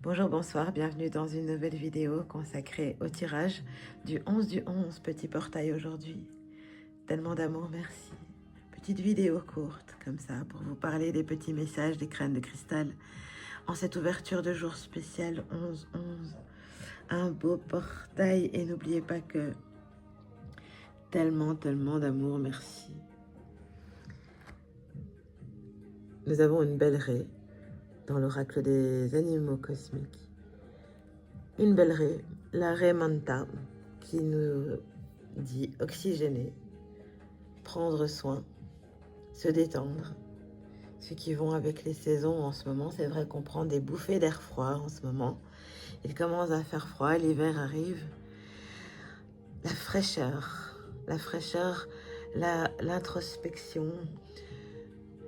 Bonjour, bonsoir, bienvenue dans une nouvelle vidéo consacrée au tirage du 11 du 11, petit portail aujourd'hui. Tellement d'amour, merci. Petite vidéo courte, comme ça, pour vous parler des petits messages des crânes de cristal en cette ouverture de jour spécial 11-11. Un beau portail et n'oubliez pas que tellement d'amour, merci. Nous avons une belle raie dans l'oracle des animaux cosmiques. Une belle raie, la raie Manta, qui nous dit oxygéner, prendre soin, se détendre. Ceux qui vont avec les saisons en ce moment, c'est vrai qu'on prend des bouffées d'air froid en ce moment. Il commence à faire froid, l'hiver arrive. La fraîcheur, l'introspection,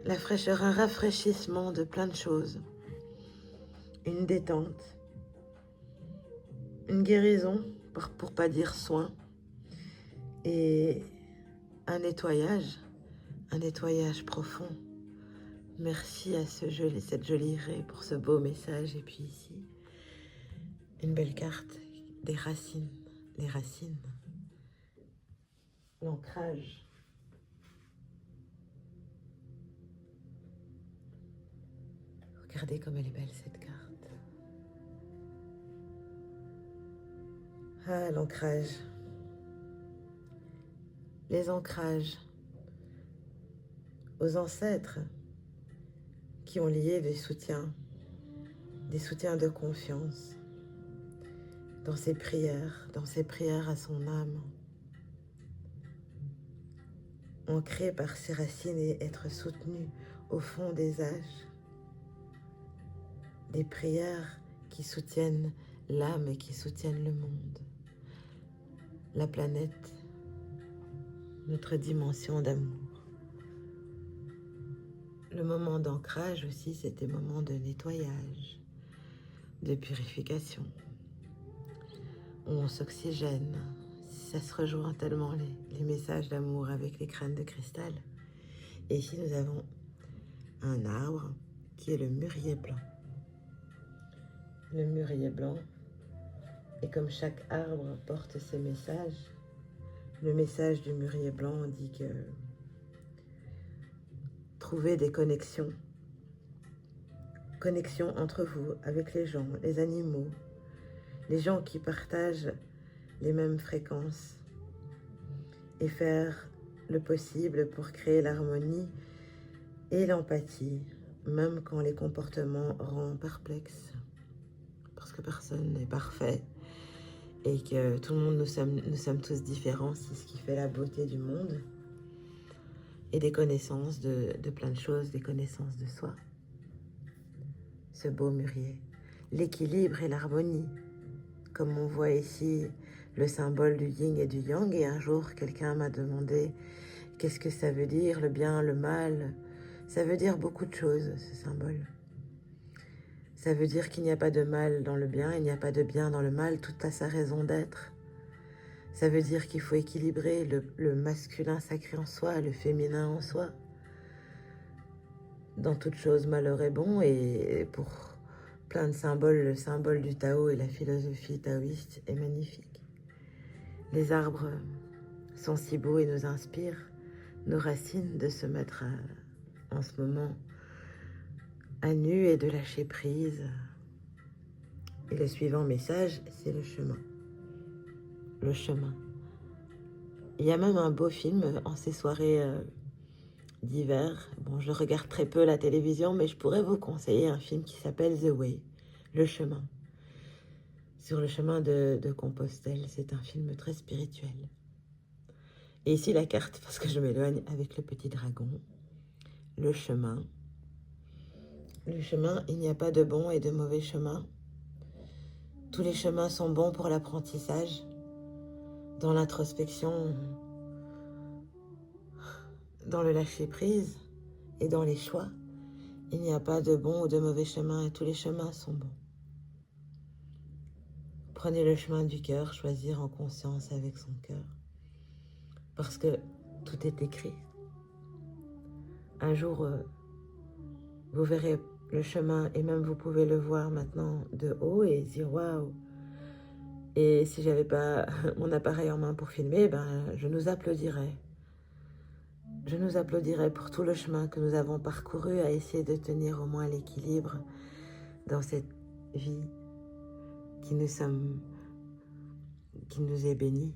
la fraîcheur, un rafraîchissement de plein de choses. Une détente, une guérison, pour pas dire soin, et un nettoyage profond. Merci à cette jolie raie pour ce beau message. Et puis ici, une belle carte des racines, les racines, l'ancrage. Regardez comme elle est belle cette carte. Ah, l'ancrage. Les ancrages aux ancêtres qui ont lié des soutiens de confiance dans ses prières à son âme, ancré par ses racines et être soutenu au fond des âges. Des prières qui soutiennent l'âme et qui soutiennent le monde, la planète, notre dimension d'amour. Le moment d'ancrage aussi, c'était moment de nettoyage, de purification. On s'oxygène. Ça se rejoint tellement les messages d'amour avec les crânes de cristal. Et ici, nous avons un arbre qui est le mûrier blanc. Le mûrier blanc, et comme chaque arbre porte ses messages, le message du mûrier blanc dit que trouver des connexions entre vous, avec les gens, les animaux, les gens qui partagent les mêmes fréquences, et faire le possible pour créer l'harmonie et l'empathie, même quand les comportements rendent perplexes, parce que personne n'est parfait et que tout le monde, nous sommes tous différents, c'est ce qui fait la beauté du monde, et des connaissances de plein de choses, des connaissances de soi. Ce beau mûrier, l'équilibre et l'harmonie, comme on voit ici le symbole du yin et du yang. Et un jour, quelqu'un m'a demandé qu'est-ce que ça veut dire, le bien, le mal. Ça veut dire beaucoup de choses, ce symbole. Ça veut dire qu'il n'y a pas de mal dans le bien, il n'y a pas de bien dans le mal, tout a sa raison d'être. Ça veut dire qu'il faut équilibrer le masculin sacré en soi, le féminin en soi. Dans toute chose, malheur est bon, et pour plein de symboles, le symbole du Tao et la philosophie taoïste est magnifique. Les arbres sont si beaux et nous inspirent nos racines de se mettre en ce moment à nu et de lâcher prise. Et le suivant message, c'est le chemin. Le chemin. Il y a même un beau film en ces soirées d'hiver. Bon, je regarde très peu la télévision, mais je pourrais vous conseiller un film qui s'appelle The Way, le chemin. Sur le chemin de Compostelle, c'est un film très spirituel. Et ici la carte, parce que je m'éloigne avec le petit dragon. Le chemin. Le chemin, il n'y a pas de bon et de mauvais chemin. Tous les chemins sont bons pour l'apprentissage, dans l'introspection, dans le lâcher-prise et dans les choix. Il n'y a pas de bon ou de mauvais chemin et tous les chemins sont bons. Prenez le chemin du cœur, choisir en conscience avec son cœur. Parce que tout est écrit. Un jour, vous verrez le chemin, et même vous pouvez le voir maintenant de haut et dire waouh. Et si j'avais pas mon appareil en main pour filmer, ben je nous applaudirais. Je nous applaudirais pour tout le chemin que nous avons parcouru à essayer de tenir au moins l'équilibre dans cette vie qui nous est bénie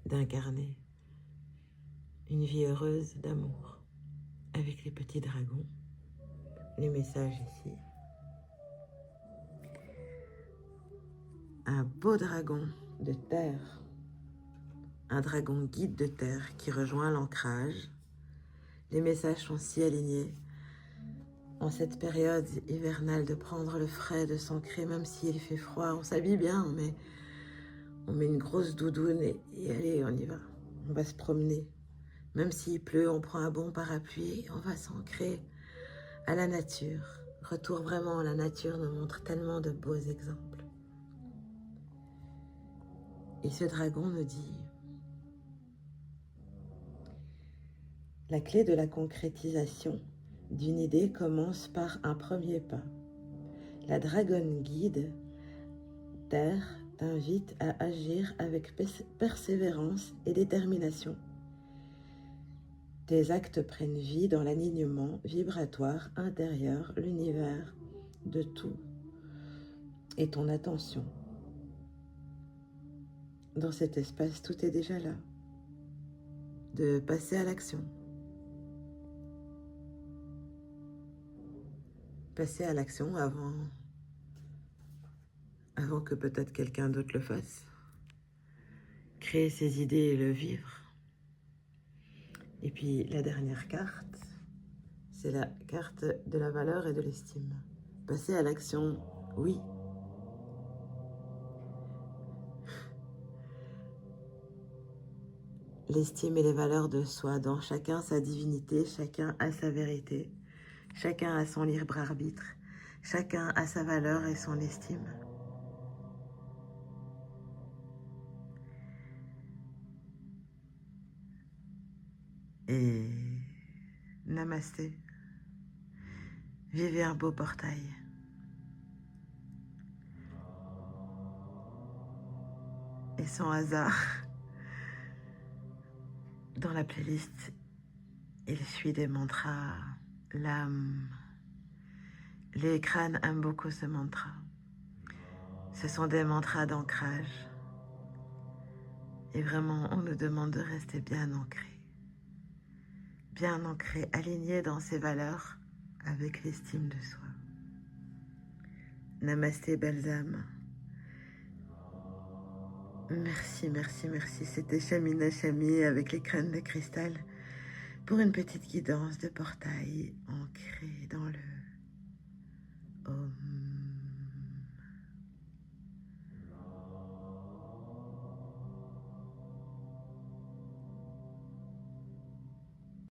d'incarner. Une vie heureuse d'amour avec les petits dragons. Les messages ici. Un beau dragon de terre. Un dragon guide de terre qui rejoint l'ancrage. Les messages sont si alignés. En cette période hivernale, de prendre le frais, de s'ancrer, même s'il fait froid. On s'habille bien, on met une grosse doudoune et allez, on y va. On va se promener. Même s'il pleut, on prend un bon parapluie, on va s'ancrer à la nature. Retour vraiment à la nature nous montre tellement de beaux exemples. Et ce dragon nous dit: la clé de la concrétisation d'une idée commence par un premier pas. La dragonne guide terre t'invite à agir avec persévérance et détermination. Tes actes prennent vie dans l'alignement vibratoire intérieur, l'univers de tout et ton attention. Dans cet espace, tout est déjà là. De passer à l'action. Passer à l'action avant que peut-être quelqu'un d'autre le fasse. Créer ses idées et le vivre. Et puis la dernière carte, c'est la carte de la valeur et de l'estime. Passer à l'action, oui. L'estime et les valeurs de soi, dans chacun sa divinité, chacun a sa vérité, chacun a son libre arbitre, chacun a sa valeur et son estime. Et namasté. Vivez un beau portail. Et sans hasard, dans la playlist, il suit des mantras. L'âme, les crânes aiment beaucoup ce mantra. Ce sont des mantras d'ancrage. Et vraiment, on nous demande de rester bien ancré, aligné dans ses valeurs avec l'estime de soi. Namasté, belles âmes. Merci, merci, merci. C'était Chamina Chami avec les crânes de cristal pour une petite guidance de portail en